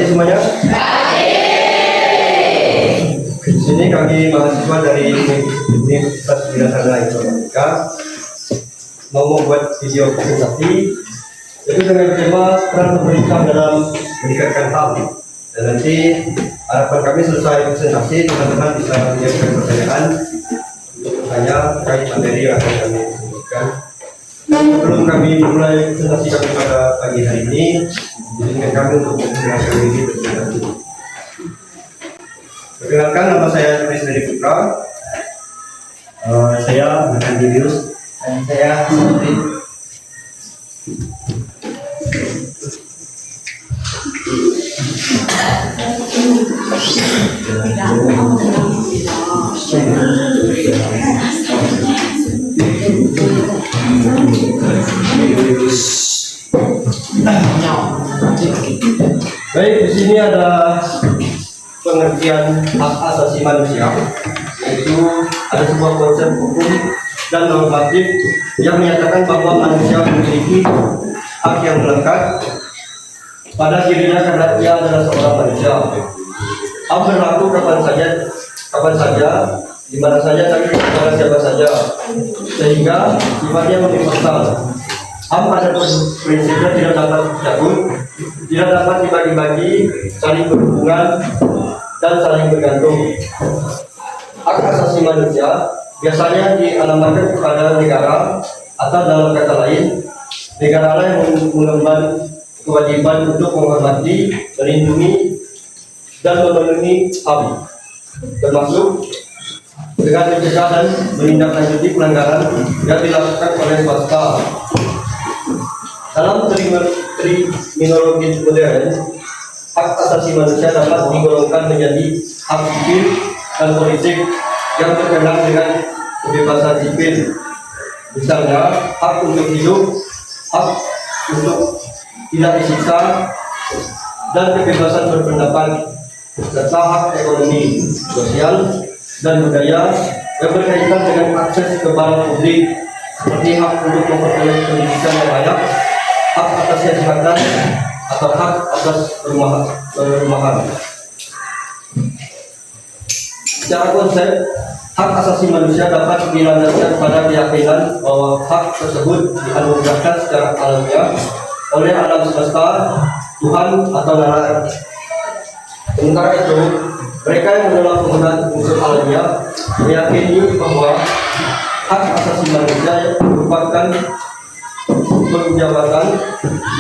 Pagi semuanya. Di sini kami mahasiswa dari Universitas Wirasarana Informatika mau membuat video presentasi itu dengan tema peran pemerintah dalam meningkatkan HAM. Dan nanti harapan kami selesai presentasi teman-teman bisa menyiapkan pertanyaan untuk bertanya terkait materi yang akan kami sebutkan. Sebelum kami mulai presentasi kami pada pagi hari ini, izinkan kami untuk memperkenalkan diri terlebih dahulu. Perkenalkan, nama saya Turis dari Putra. Saya Nathan Julius dan saya Sabri. Baik, di sini ada pengertian hak asasi manusia, yaitu ada sebuah konsep hukum dan normatif yang menyatakan bahwa manusia memiliki hak yang melekat pada dirinya karena ia adalah seorang manusia. Hak berlaku kapan saja, di mana saja, dan kepada siapa saja, sehingga sifatnya universal. HAM pada prinsipnya tidak dapat dicabut, tidak dapat dibagi-bagi, saling berhubungan dan saling bergantung. Hak asasi manusia biasanya dialamatkan kepada negara atau dalam kata lain, negara yang mengemban kewajiban untuk menghormati, melindungi, dan memenuhi HAM, termasuk dengan mencegah dan menindaklanjuti pelanggaran yang dilakukan oleh swasta. Dalam terminologi modern, hak asasi manusia dapat digolongkan menjadi hak sipil dan politik yang berkenaan dengan kebebasan sipil. Misalnya, hak untuk hidup, hak untuk tidak disiksa, dan kebebasan berpendapat, serta hak ekonomi, sosial, dan budaya yang berkaitan dengan akses ke barang publik, seperti hak untuk memperoleh pendidikan yang layak, hak atas kesehatan, atau hak atas perumahan. Secara konsep, hak asasi manusia dapat dilandaskan pada keyakinan bahwa hak tersebut dianugerahkan secara alamiah oleh alam semesta, Tuhan, atau nalar. Sementara itu, mereka yang menolak penggunaan unsur alamiah meyakini bahwa hak asasi manusia merupakan perjabatan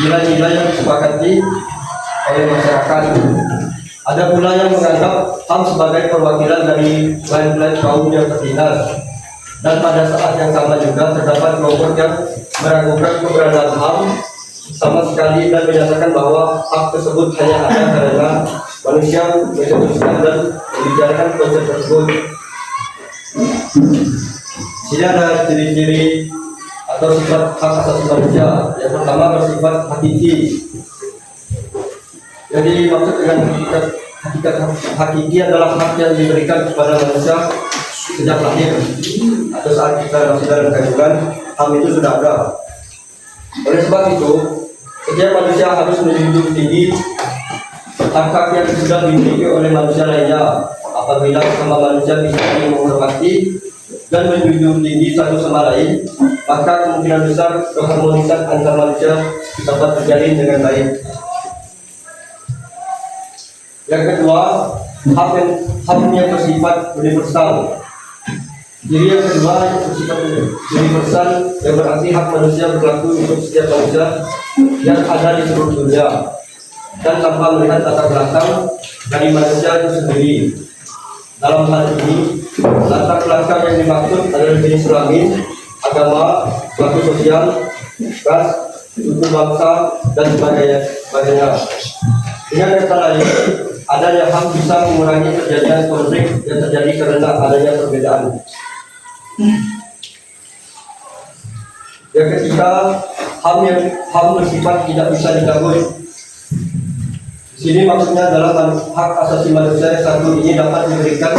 nilai-nilai yang disepakati oleh masyarakat. Ada pula yang menganggap HAM sebagai perwakilan dari lain-lain kaum yang tertindas. Dan pada saat yang sama juga terdapat kelompok yang meragukan keberadaan HAM sama sekali dan menyatakan bahwa hak tersebut hanya ada karena manusia mencetuskan dan membicarakan konsep tersebut. Sini ada ciri-ciri atau sifat hak asasi manusia. Yang pertama bersifat hakiki. Jadi maksud dengan hakikat hakiki adalah hak yang diberikan kepada manusia sejak lahir atau saat kita masih dalam kandungan. HAM itu sudah ada. Oleh sebab itu, setiap manusia harus menjunjung tinggi hak-hak yang sudah dimiliki oleh manusia lainnya. Apabila sama manusia bisa saling menghormati dan menjunjung tinggi satu sama lain, maka kemungkinan besar keharmonisan antar manusia dapat terjalin dengan baik. Yang kedua, HAM yang bersifat universal. Jadi yang kedua yang bersifat universal, yang berarti hak manusia berlaku untuk setiap manusia yang ada di seluruh dunia dan tanpa melihat latar belakang dari manusia itu sendiri. Dalam hal ini, latar belakang yang dimaksud adalah jenis kelamin, agama, status sosial, ras, suku bangsa, dan sebagainya. Dengan kata lain, adanya HAM bisa mengurangi terjadinya konflik yang terjadi karena adanya perbedaan. Yang ketiga, HAM bersifat tidak bisa dicabut. Di sini maksudnya adalah hak asasi manusia yang satu ini dapat diberikan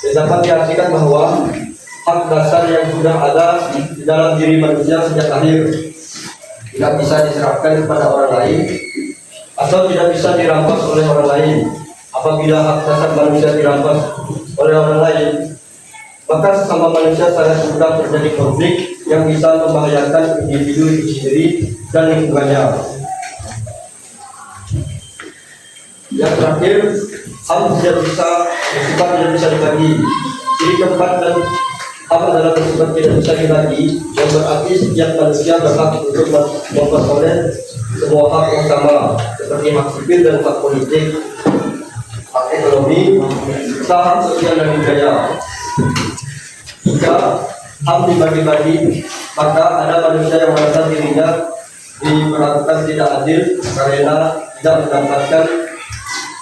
dan dapat diartikan bahwa hak dasar yang sudah ada di dalam diri manusia sejak lahir tidak bisa diserahkan kepada orang lain atau tidak bisa dirampas oleh orang lain. Apabila hak dasar manusia dirampas oleh orang lain, maka sesama manusia sangat mudah terjadi konflik yang bisa membahayakan individu itu sendiri dan lingkungannya. Yang terakhir, HAM tidak bisa dibagi. Ciri keempat dan HAM adalah bersifat tidak bisa dibagi, yang berarti setiap manusia berhak untuk memperoleh semua hak yang sama, seperti hak sipil dan hak politik, hak ekonomi, hak sosial dan budaya. Jika HAM dibagi-bagi, maka ada manusia yang merasa dirinya diperlakukan tidak adil karena tidak mendapatkan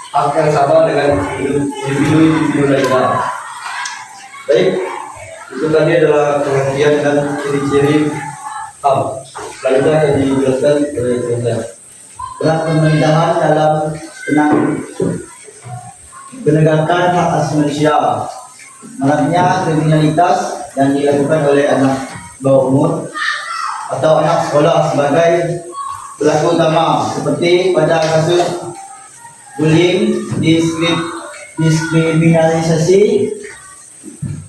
hak yang sama dengan individu lainnya. Baik, itu tadi adalah pengertian dan ciri-ciri HAM. Selanjutnya akan dijelaskan oleh saya. Peran pemerintahan dalam penegakan hak asasi manusia, maraknya kriminalitas yang dilakukan oleh anak bawah umur atau anak sekolah sebagai pelaku utama, seperti pada kasus bullying, diskriminalisasi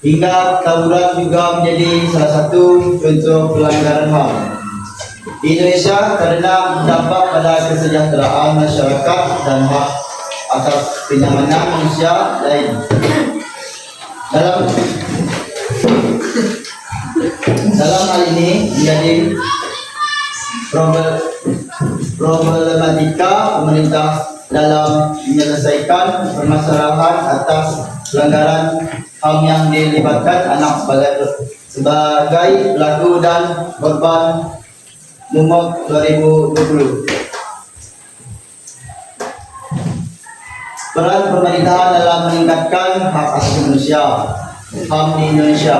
hingga tawuran juga menjadi salah satu contoh pelanggaran HAM di Indonesia karena berdampak pada kesejahteraan masyarakat dan hak atas kenyamanan manusia lain. Dalam hal ini menjadi problematika pemerintah dalam menyelesaikan permasalahan atas pelanggaran HAM yang dilibatkan anak sebagai pelaku dan korban Momok 2020. Peran pemerintahan dalam meningkatkan hak asasi manusia HAM di Indonesia.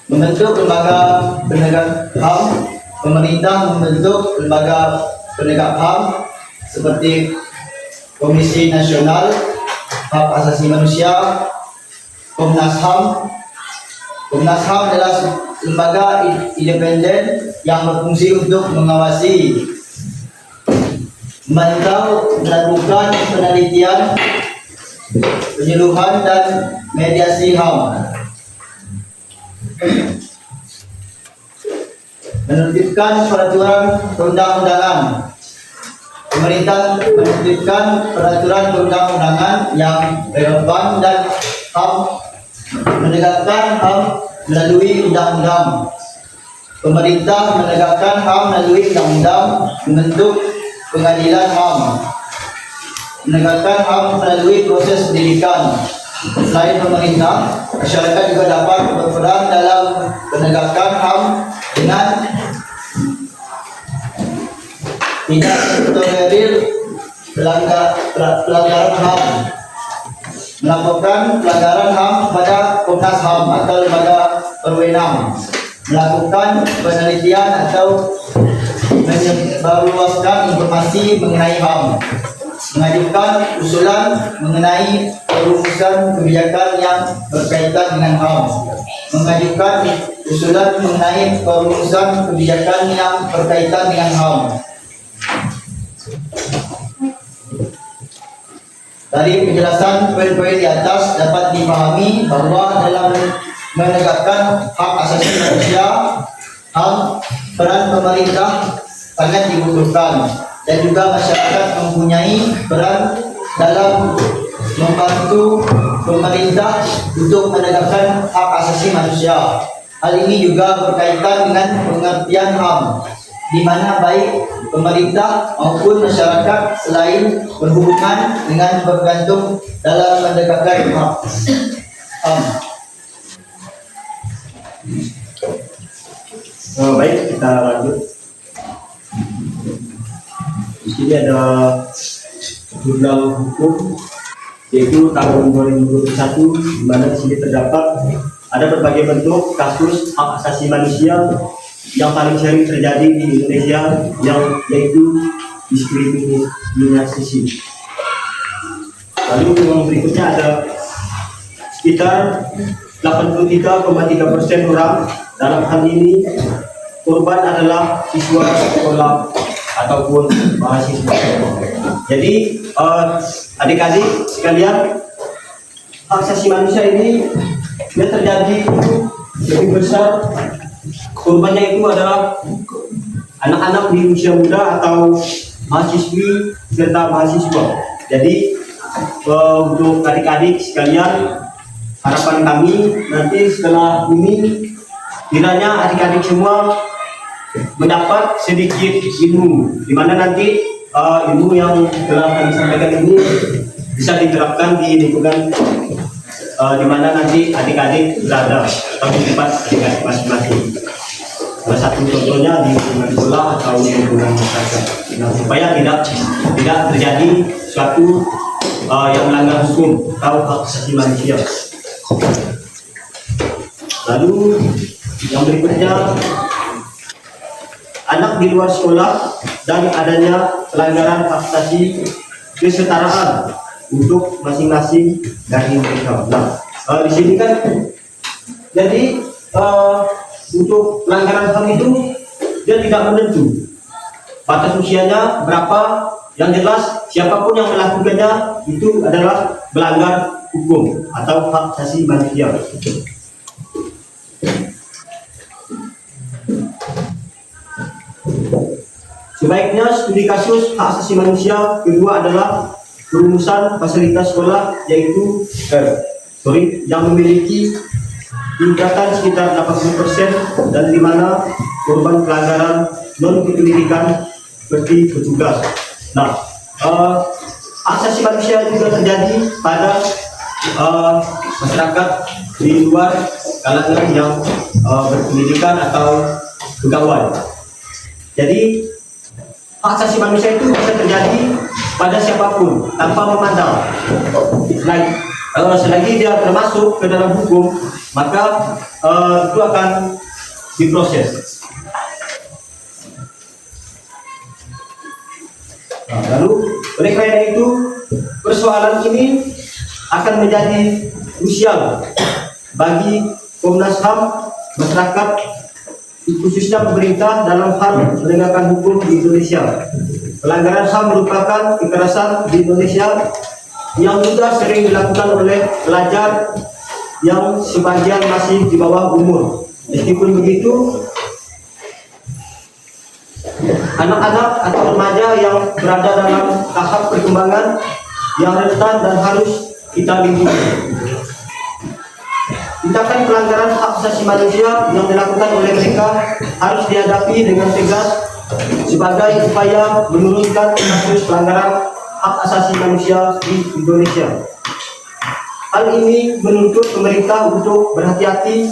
Membentuk lembaga penegak HAM. Pemerintah membentuk lembaga penegak HAM seperti Komisi Nasional Hak Asasi Manusia, Komnas HAM. Komnas HAM adalah lembaga independen yang berfungsi untuk mengawasi, memantau, melakukan penelitian, penyuluhan dan mediasi HAM, menerbitkan peraturan perundang-undangan. Pemerintah menerbitkan peraturan perundang-undangan yang relevan dan HAM menegakkan HAM melalui undang-undang. Pemerintah menegakkan HAM melalui undang-undang, membentuk pengadilan HAM, menegakkan HAM melalui proses pendidikan. Selain pemerintah, masyarakat juga dapat berperan dalam penegakan HAM dengan tidak tolerir pelanggaran HAM, melaporkan pelanggaran HAM kepada Komnas HAM atau lembaga berwenang, melakukan penelitian atau menyebarluaskan informasi mengenai HAM, mengajukan usulan mengenai perumusan kebijakan yang berkaitan dengan HAM, mengajukan usulan mengenai perumusan kebijakan yang berkaitan dengan HAM. Dari penjelasan poin-poin di atas dapat dipahami bahwa dalam menegakkan hak asasi manusia, HAM, peran pemerintah sangat dibutuhkan dan juga masyarakat mempunyai peran dalam membantu pemerintah untuk menegakkan hak asasi manusia. Hal ini juga berkaitan dengan pengertian HAM, di mana baik pemerintah maupun masyarakat selain berhubungan dengan bergantung dalam menegakkan hak HAM. Baik, kita lanjut. Di sini ada jurnal hukum, yaitu tahun 2021, di mana di sini terdapat ada berbagai bentuk kasus hak asasi manusia yang paling sering terjadi di Indonesia, yaitu diskriminasi. Lalu yang berikutnya ada sekitar 83,3% orang, dalam hal ini korban adalah siswa sekolah ataupun mahasiswa. Jadi adik-adik sekalian, hak asasi manusia ini dia terjadi itu lebih besar korbannya itu adalah anak-anak di usia muda atau mahasiswi serta mahasiswa. Jadi untuk adik-adik sekalian, harapan kami nanti setelah ini kiranya adik-adik semua mendapat sedikit ilmu, di mana nanti ilmu yang telah kami sampaikan ini bisa diterapkan di lingkungan di mana nanti adik-adik berada atau di tempat adik-adik masing-masing. Salah satu contohnya di lingkungan sekolah atau di lingkungan masyarakat. Nah, supaya tidak terjadi suatu yang melanggar hukum atau hak asasi manusia. Lalu yang berikutnya, anak di luar sekolah dan adanya pelanggaran hak asasi kesetaraan untuk masing-masing dari mereka. Nah, di sini kan jadi untuk pelanggaran HAM itu dia tidak menentu batas usianya berapa, yang jelas siapapun yang melakukannya itu adalah melanggar hukum atau hak asasi manusia. Sebaiknya studi kasus hak asasi manusia kedua adalah perumusan fasilitas sekolah, yaitu yang memiliki tingkatan sekitar 80% dan di mana korban pelanggaran non kependidikan seperti petugas. Nah, hak asasi manusia juga terjadi pada masyarakat di luar kalangan yang berpendidikan atau pegawai. Jadi hak asasi manusia itu bisa terjadi pada siapapun tanpa memandang. Selagi dia termasuk ke dalam hukum, maka itu akan diproses. Nah, lalu oleh karena itu persoalan ini akan menjadi krusial bagi Komnas HAM, masyarakat, khususnya pemerintah dalam hal menegakkan hukum di Indonesia. Pelanggaran HAM merupakan kekerasan di Indonesia yang juga sering dilakukan oleh pelajar yang sebagian masih di bawah umur. Meskipun begitu, anak-anak atau remaja yang berada dalam tahap perkembangan yang rentan dan harus kita lindungi. Tindakan pelanggaran hak asasi manusia yang dilakukan oleh mereka harus dihadapi dengan tegas sebagai upaya menurunkan kasus pelanggaran hak asasi manusia di Indonesia. Hal ini menuntut pemerintah untuk berhati-hati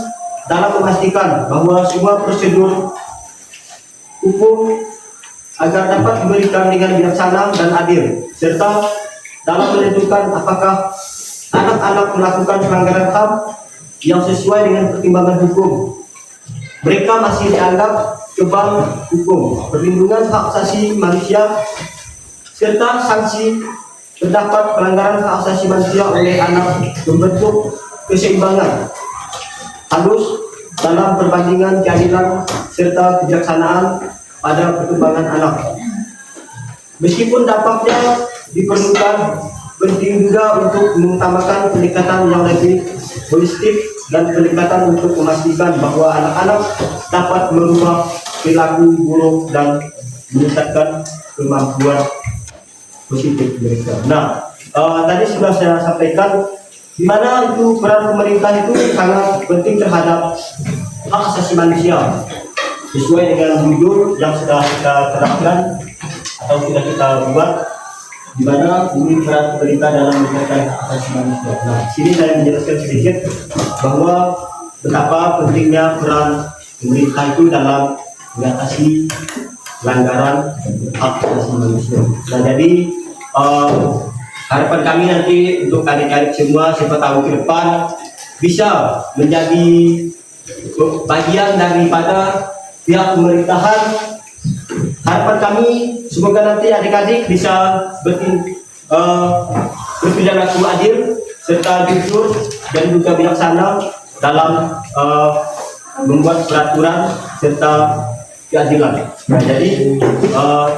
dalam memastikan bahwa semua prosedur hukum agar dapat diberikan dengan bijaksana dan adil, serta dalam menentukan apakah anak-anak melakukan pelanggaran HAM yang sesuai dengan pertimbangan hukum, mereka masih dianggap kebal hukum, perlindungan hak asasi manusia, serta sanksi terdapat pelanggaran hak asasi manusia oleh anak membentuk keseimbangan halus dalam perbandingan keadilan serta kebijaksanaan pada perkembangan anak. Meskipun dampaknya diperlukan, penting juga untuk mengutamakan pendekatan yang lebih holistik dan pendekatan untuk memastikan bahwa anak-anak dapat merubah perilaku buruk dan meningkatkan kemampuan positif mereka. Nah, tadi sudah saya sampaikan di mana itu peran pemerintah itu sangat penting terhadap hak asasi manusia sesuai dengan judul yang sudah kita terapkan atau sudah kita buat, di mana ini peran pemerintah dalam menegakkan hak asasi manusia. Nah, sini saya menjelaskan sedikit bahwa betapa pentingnya peran pemerintah itu dalam mengatasi pelanggaran hak asasi manusia. Nah, jadi harapan kami nanti untuk adik-adik semua, siapa tahu ke depan bisa menjadi bagian daripada pihak pemerintahan. Harapan kami semoga nanti adik-adik bisa berperilaku adil serta jujur dan juga bijaksana dalam membuat peraturan serta keadilan. Nah, jadi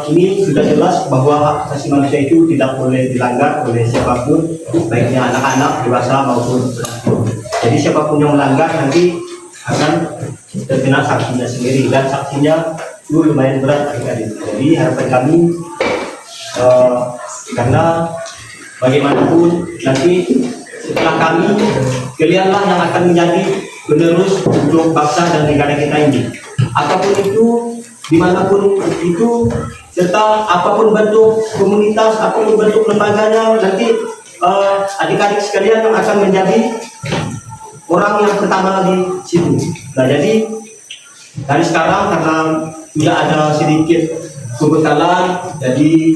ini sudah jelas bahwa hak asasi manusia itu tidak boleh dilanggar oleh siapapun, baiknya anak-anak, dewasa maupun lanjut. Jadi siapapun yang melanggar nanti akan terkena sanksinya sendiri, dan sanksinya itu lumayan berat adik-adik. Jadi harapan kami karena bagaimanapun nanti setelah kami, kalianlah yang akan menjadi penerus untuk bangsa dan negara kita ini. Apapun itu, dimanapun itu, serta apapun bentuk komunitas, apapun bentuk lembaganya, nanti adik-adik sekalian yang akan menjadi orang yang pertama di situ. Nah, jadi dari sekarang karena sudah ada sedikit kebekalan, jadi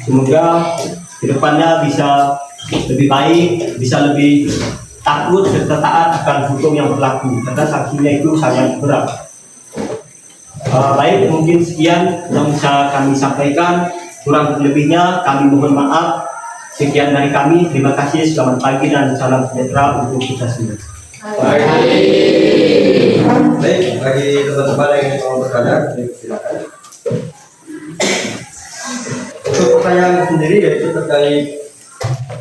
semoga kedepannya bisa lebih baik, bisa lebih takut serta taat akan hukum yang berlaku, karena sanksinya itu sangat berat. Baik, mungkin sekian yang bisa kami sampaikan, kurang lebihnya kami mohon maaf. Sekian dari kami, terima kasih, selamat pagi dan salam sejahtera untuk kita semua. Baik, bagi teman-teman yang ingin mau bertanya, silakan. Untuk pertanyaan sendiri yaitu terkait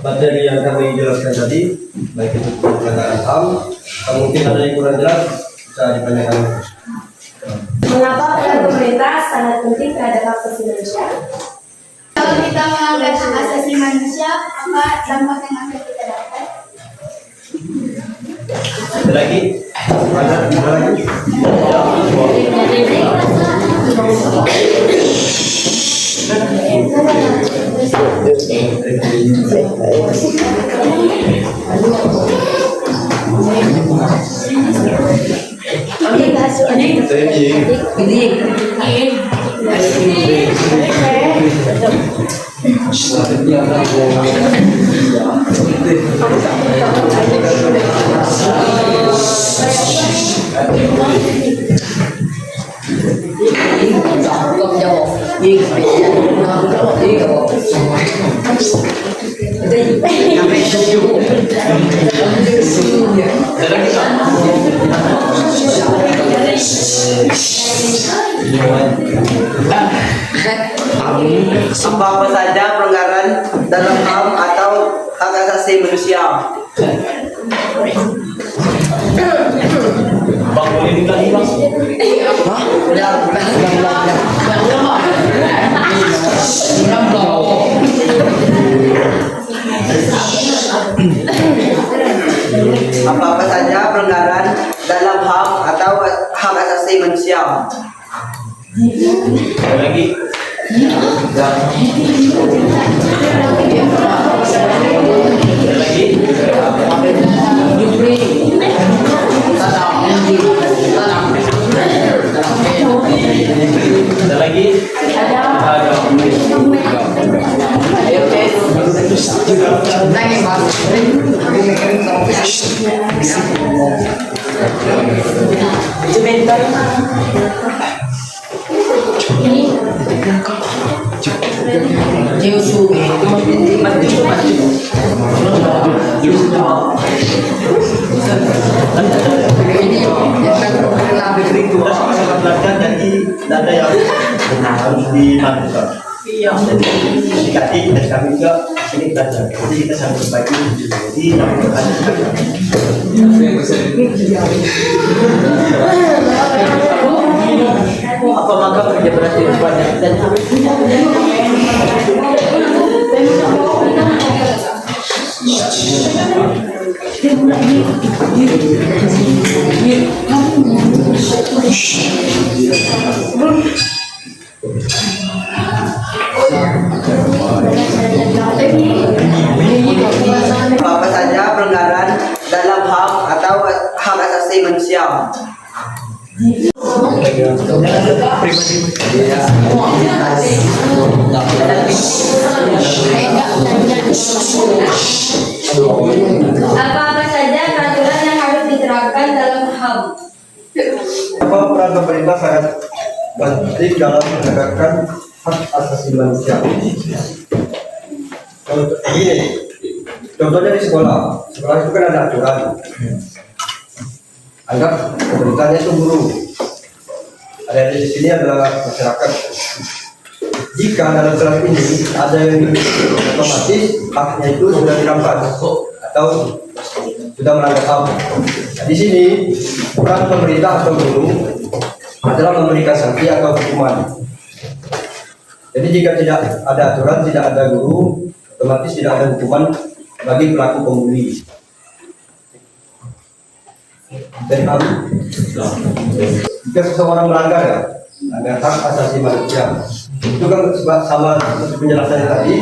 materi yang kami jelaskan tadi, baik itu pelanggaran HAM, kalau mungkin ada yang kurang jelas bisa ditanyakan. Mengapa peran pemerintah sangat penting terhadap hak asasi manusia? Kalau kita melanggar hak asasi manusia, apa dampak yang akan kita dapat? Ada lagi? Ada lagi? Apa saja pelanggaran dalam HAM atau hak asasi manusia? Bang, boleh minta nih, Bang? Apa saja pelanggaran dalam HAM atau hak asasi manusia? Ada lagi? Ada lagi? Ada lagi? Tugas sangat belajar, jadi tidak ada yang harus dilakukan. Jadi dikati dan kami juga sini belajar. Jadi kita sangat berbagi. Jadi kami berhasil. Apa maka kerja berarti banyak dan apa saja pelanggaran dalam HAM atau hak asasi manusia? Apa-apa saja peraturan yang harus diterapkan dalam HAM? Apa peran pemerintah sangat penting dalam menegakkan hak asasi manusia? Kalau ini, contohnya di sekolah itu kan ada aturan. Anggap pemerintahnya itu guru. ada di sini adalah masyarakat. Jika dalam surat ini ada yang otomatis haknya itu sudah dirampas atau sudah melanggar HAM. Nah, di sini peran pemerintah atau guru adalah memberikan sanksi atau hukuman. Jadi jika tidak ada aturan, tidak ada guru, otomatis tidak ada hukuman bagi pelaku pembuli. Dan jika seseorang melanggar hak asasi manusia, itu kan sama seperti penjelasannya tadi,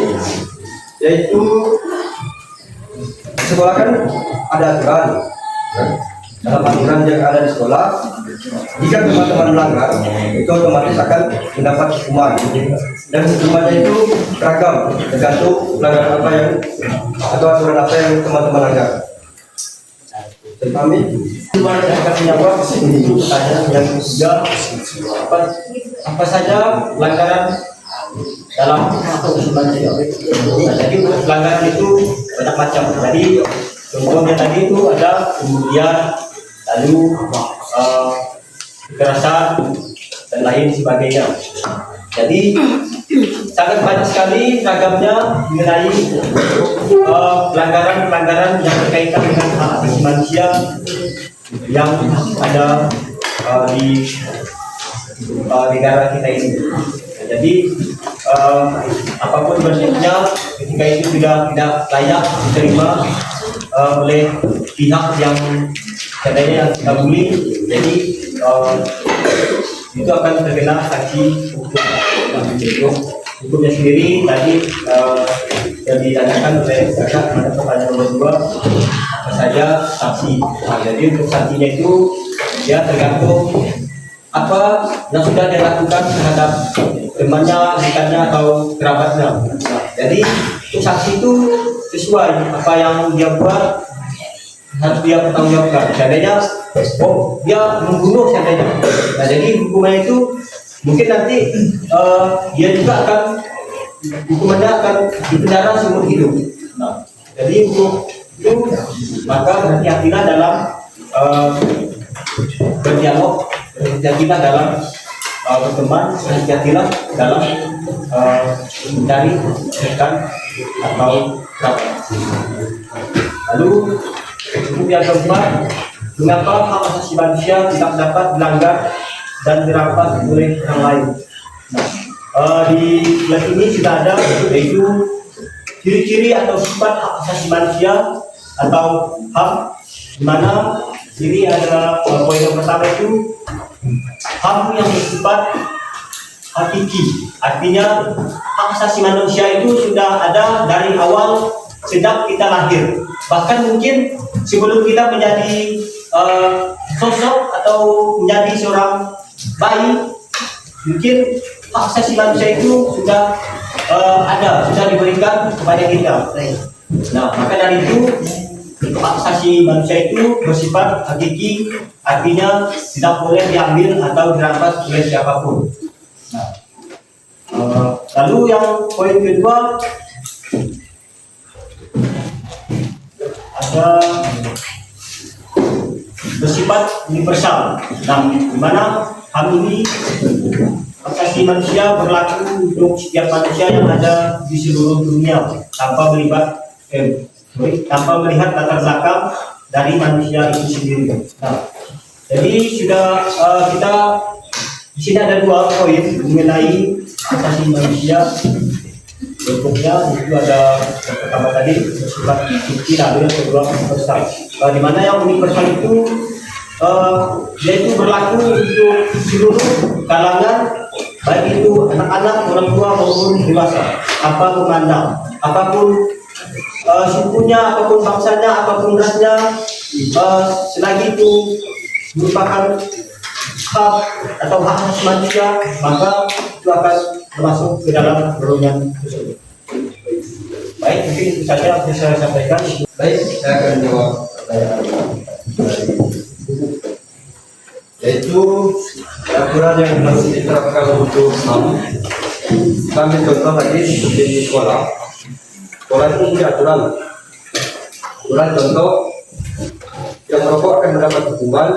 yaitu di sekolah kan ada aturan. Dalam aturan yang ada di sekolah, jika teman-teman melanggar, itu otomatis akan mendapat hukuman. Dan hukumannya itu beragam, tergantung pelanggaran apa yang atau aturan apa yang teman-teman langgar. Dan kami akan menjawab itu pertanyaan yang ketiga, apa saja pelanggaran dalam manusia. Nah, jadi pelanggaran itu banyak macam. Jadi contohnya tadi itu ada kemudian lalu kekerasan dan lain sebagainya. Jadi sangat banyak sekali ragamnya mengenai pelanggaran-pelanggaran yang berkaitan dengan hak asasi manusia yang ada di negara kita ini. Jadi apapun bentuknya, ketika itu tidak layak diterima oleh pihak yang seandainya yang kita bully, jadi itu akan terkena sanksi hukum. Hukumnya sendiri tadi yang ditanyakan oleh kakak pada pertanyaan nomor 2, apa saja sanksi. Nah, jadi untuk sanksinya itu ya tergantung apa yang sudah dilakukan terhadap temannya, rekannya atau kerabatnya. Nah, jadi sanksi itu sesuai apa yang dia buat harus dia bertanggungjawabkan. Seandainya dia membunuh seandainya, nah jadi hukumannya itu mungkin nanti dia juga akan hukumannya akan dipenjara seumur hidup. Nah, jadi untuk itu maka berhati-hatilah dalam berdialog, berhati-hatilah dalam berteman, berhati-hatilah dalam mencari rekan atau kerabat. Lalu untuk yang keempat, mengapa hak asasi manusia tidak dapat dilanggar dan dirampas oleh orang lain? Nah, di slide ini sudah ada, yaitu ciri-ciri atau sifat hak asasi manusia atau HAM, di mana ini ada poin yang pertama itu HAM yang bersifat hakiki, artinya hak asasi manusia itu sudah ada dari awal sejak kita lahir, bahkan mungkin sebelum kita menjadi sosok atau menjadi seorang bayi, mungkin hak asasi manusia itu sudah sudah diberikan kepada kita. Nah, maka dari itu hak asasi manusia itu bersifat hakiki, artinya tidak boleh diambil atau dirampas oleh siapapun. Nah, lalu yang poin kedua ada bersifat universal. Nah, di mana HAM ini hak asasi manusia berlaku untuk setiap manusia yang ada di seluruh dunia tanpa melihat latar belakang dari manusia itu sendiri. Nah, jadi sudah kita di sini ada 2 poin mengenai hak asasi manusia. Bentuknya itu ada yang pertama tadi bersifat hakiki, lalu yang kedua universal. Di mana yang universal itu yaitu berlaku untuk seluruh kalangan, baik itu anak-anak, orang tua maupun dewasa, apa memandang, apapun sukunya, apapun bangsanya, apapun rasnya, selagi itu merupakan hak atau hak asasi manusia, maka itu akan termasuk ke dalam golongan tersebut. Baik, mungkin itu saja yang saya sampaikan. Baik, saya akan jawab pertanyaan dari yaitu aturan yang harus diterapkan untuk HAM. Kami contoh tadi seperti di sekolah. Sekolah itu punya aturan contoh yang merokok akan mendapat hukuman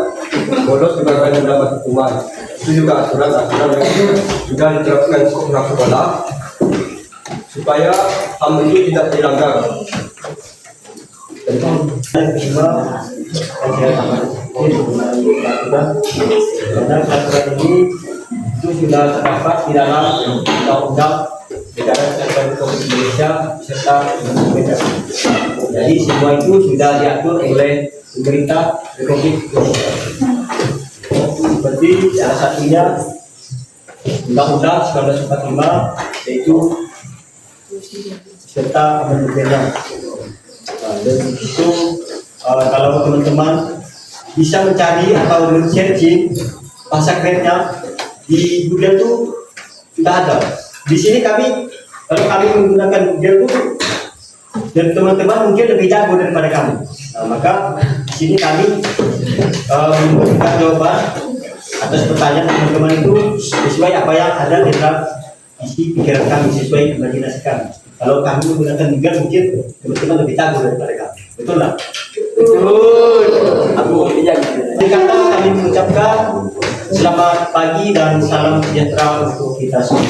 bolos juga akan mendapat hukuman. Itu juga aturan-aturan yang sudah diterapkan sekolah-sekolah supaya HAM itu tidak dilanggar. Yang kedua, saya tambahkan karena peraturan ini itu sudah terdapat di dalam undang-undang negara kesatuan Republik Indonesia serta undang-undang. Jadi semua itu sudah diatur oleh pemerintah Republik Indonesia. Seperti salah satunya Undang-Undang 1945 yaitu serta amendemennya. Dan itu kalau teman-teman bisa mencari atau men-searching bahasa kerennya di Google itu sudah ada. Di sini kalau kami menggunakan Google itu dan teman-teman mungkin lebih jago daripada kami. Nah, maka di sini kami memberikan jawaban atas pertanyaan teman-teman itu sesuai apa yang ada di dalam isi pikiran kami, sesuai imajinasi kami. Kalau kami menggunakan Google mungkin teman-teman lebih jago daripada kami. Betul lah? Betul. Aku kata kami mengucapkan selamat pagi dan salam sejahtera untuk kita semua.